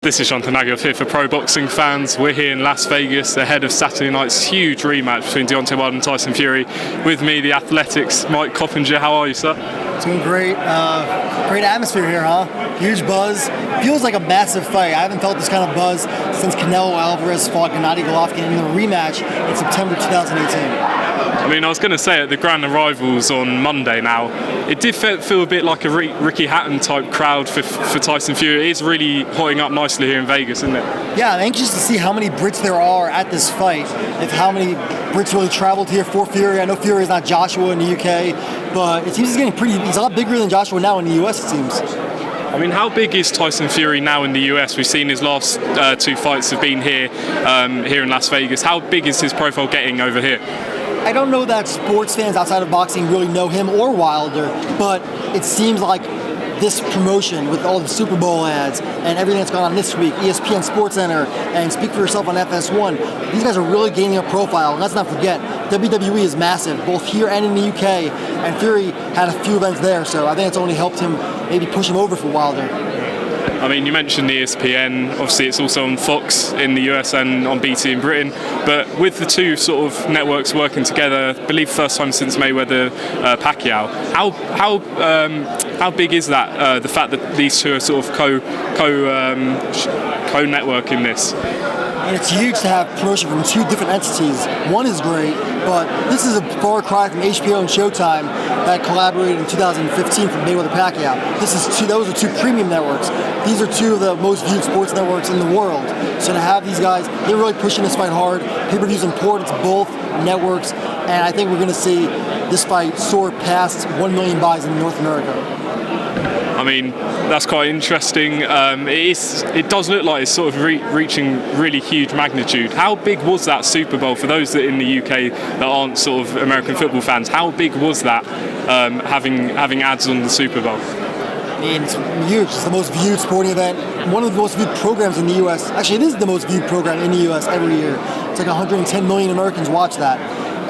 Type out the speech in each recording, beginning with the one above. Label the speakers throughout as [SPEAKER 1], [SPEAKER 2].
[SPEAKER 1] This is Jonathan Nagyov here for Pro Boxing Fans. We're here in Las Vegas ahead of Saturday night's huge rematch between Deontay Wilder and Tyson Fury. With me, the Athletics' Mike Coppinger. How are you, sir?
[SPEAKER 2] Doing great. Great atmosphere here, huh? Huge buzz. Feels like a massive fight. I haven't felt this kind of buzz since Canelo-Alvarez fought Gennady-Golovkin in the rematch in September 2018.
[SPEAKER 1] I mean, I was going to say at the Grand Arrivals on Monday now, it did feel a bit like a Ricky Hatton type crowd for Tyson Fury. It is really hotting up nicely here in Vegas, isn't it?
[SPEAKER 2] Yeah, I'm anxious to see how many Brits there are at this fight, if how many Brits really traveled here for Fury. I know Fury is not Joshua in the UK, but it seems he's a lot bigger than Joshua now in the US, it seems.
[SPEAKER 1] I mean, how big is Tyson Fury now in the US? We've seen his last two fights have been here in Las Vegas. How big is his profile getting over here?
[SPEAKER 2] I don't know that sports fans outside of boxing really know him or Wilder, but it seems like this promotion with all the Super Bowl ads and everything that's gone on this week, ESPN SportsCenter and Speak For Yourself on FS1, these guys are really gaining a profile. And let's not forget, WWE is massive, both here and in the UK, and Fury had a few events there, so I think it's only helped him maybe push him over for Wilder.
[SPEAKER 1] I mean, you mentioned ESPN, obviously it's also on Fox in the US and on BT in Britain, but with the two sort of networks working together, I believe first time since Mayweather Pacquiao, how big is that, the fact that these two are sort of co-networking this?
[SPEAKER 2] And it's huge to have promotion from two different entities. One is great, but this is a far cry from HBO and Showtime that collaborated in 2015 for Mayweather Pacquiao. Those are two premium networks. These are two of the most viewed sports networks in the world. So to have these guys, they're really pushing this fight hard. Pay-per-view's important to both networks, and I think we're going to see this fight soar past 1 million buys in North America.
[SPEAKER 1] I mean, that's quite interesting. It does look like it's sort of reaching really huge magnitude. How big was that Super Bowl for those that in the UK that aren't sort of American football fans? How big was that having ads on the Super Bowl?
[SPEAKER 2] I mean, it's huge. It's the most viewed sporting event. One of the most viewed programs in the US. Actually, it is the most viewed program in the US every year. It's like 110 million Americans watch that.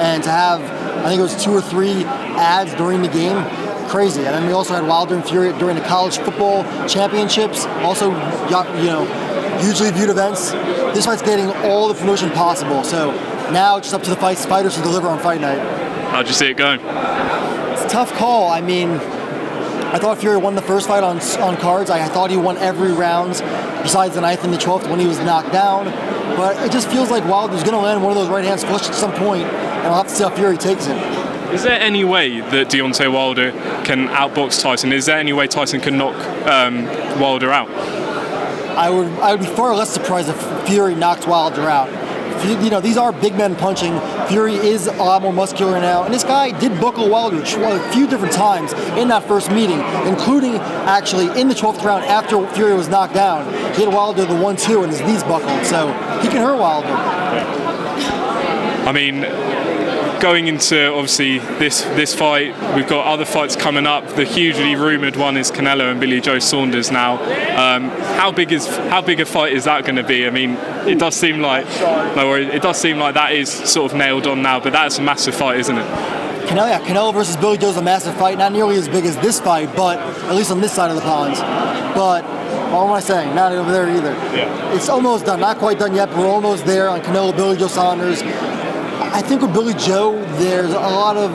[SPEAKER 2] And to have, I think it was 2 or 3 ads during the game, crazy. And then we also had Wilder and Fury during the college football championships, also, hugely viewed events. This fight's getting all the promotion possible. So now it's just up to the fighters to deliver on fight night.
[SPEAKER 1] How'd you see it going?
[SPEAKER 2] It's a tough call. I mean, I thought Fury won the first fight on cards. I thought he won every round besides the 9th and the 12th when he was knocked down. But it just feels like Wilder's going to land one of those right hands flush at some point, and I'll have to see how Fury takes it.
[SPEAKER 1] Is there any way that Deontay Wilder can outbox Tyson? Is there any way Tyson can knock Wilder out?
[SPEAKER 2] I would be far less surprised if Fury knocked Wilder out. These are big men punching. Fury is a lot more muscular now, and this guy did buckle Wilder a few different times in that first meeting, including actually in the 12th round after Fury was knocked down. He hit Wilder the 1-2 and his knees buckled, so he can hurt Wilder.
[SPEAKER 1] I mean, going into obviously this fight, we've got other fights coming up. The hugely rumoured one is Canelo and Billy Joe Saunders now. How big a fight is that going to be? I mean, it does seem like that is sort of nailed on now, but that's a massive fight, isn't it?
[SPEAKER 2] Canelo versus Billy Joe is a massive fight, not nearly as big as this fight, but at least on this side of the pond. But what am I saying? Not over there either. Yeah. It's almost done, not quite done yet, but we're almost there on Canelo, Billy Joe Saunders. I think with Billy Joe, there's a lot of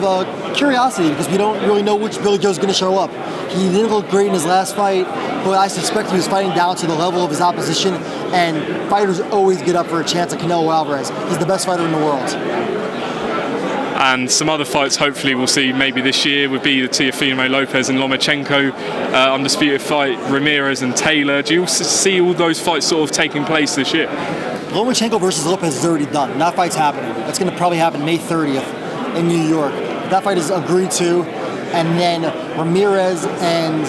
[SPEAKER 2] curiosity because we don't really know which Billy Joe's going to show up. He didn't look great in his last fight, but I suspect he was fighting down to the level of his opposition, and fighters always get up for a chance at Canelo-Alvarez. He's the best fighter in the world.
[SPEAKER 1] And some other fights hopefully we'll see maybe this year would be the Teofimo-Lopez and Lomachenko undisputed fight, Ramirez and Taylor. Do you see all those fights sort of taking place this year?
[SPEAKER 2] Lomachenko versus Lopez is already done. That fight's happening. That's going to probably happen May 30th in New York. That fight is agreed to. And then Ramirez and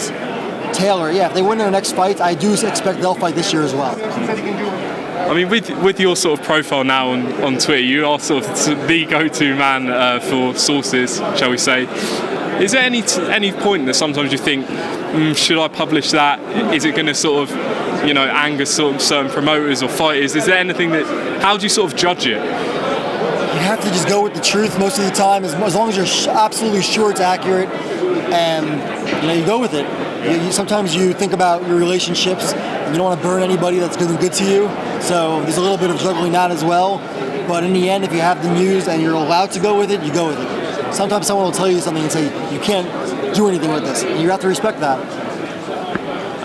[SPEAKER 2] Taylor, if they win their next fight, I do expect they'll fight this year as well.
[SPEAKER 1] I mean, with your sort of profile now on Twitter, you are sort of the go-to man for sources, shall we say. Is there any point that sometimes you think, should I publish that? Is it going to sort of, anger certain promoters or fighters? Is there anything how do you sort of judge it?
[SPEAKER 2] You have to just go with the truth most of the time, as long as you're absolutely sure it's accurate, and you go with it. Sometimes you think about your relationships and you don't want to burn anybody that's doing good to you. So there's a little bit of juggling that as well. But in the end, if you have the news and you're allowed to go with it, you go with it. Sometimes someone will tell you something and say, you can't do anything with this. And you have to respect that.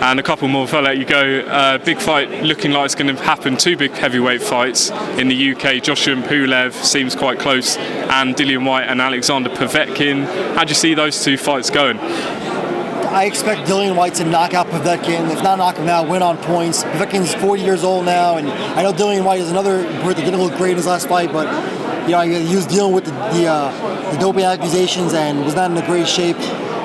[SPEAKER 1] And a couple more before I let you go. Big fight looking like it's going to happen. 2 big heavyweight fights in the UK. Joshua-Pulev seems quite close, and Dillian Whyte and Alexander-Povetkin. How do you see those 2 fights going?
[SPEAKER 2] I expect Dillian Whyte to knock out Povetkin. If not knock him out, win on points. Povetkin's 40 years old now, and I know Dillian Whyte is another Brit that didn't look great in his last fight, but he was dealing with the doping accusations and was not in a great shape.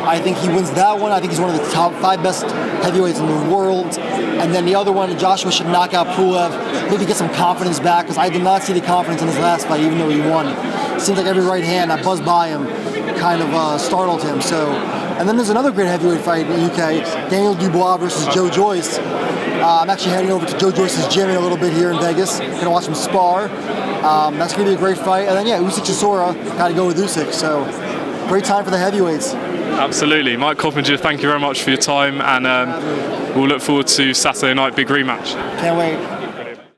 [SPEAKER 2] I think he wins that one. I think he's one of the top 5 best heavyweights in the world. And then the other one, Joshua should knock out Pulev, maybe get some confidence back, because I did not see the confidence in his last fight, even though he won. It seems like every right hand that buzzed by him kind of startled him. So, and then there's another great heavyweight fight in the UK, Daniel Dubois versus Joe Joyce. I'm actually heading over to Joe Joyce's gym in a little bit here in Vegas. Gonna watch him spar. That's gonna be a great fight. And then Usyk Chisora, gotta go with Usyk. So, great time for the heavyweights.
[SPEAKER 1] Absolutely. Mike Coppinger, thank you very much for your time, and we'll look forward to Saturday night big rematch.
[SPEAKER 2] Can't wait.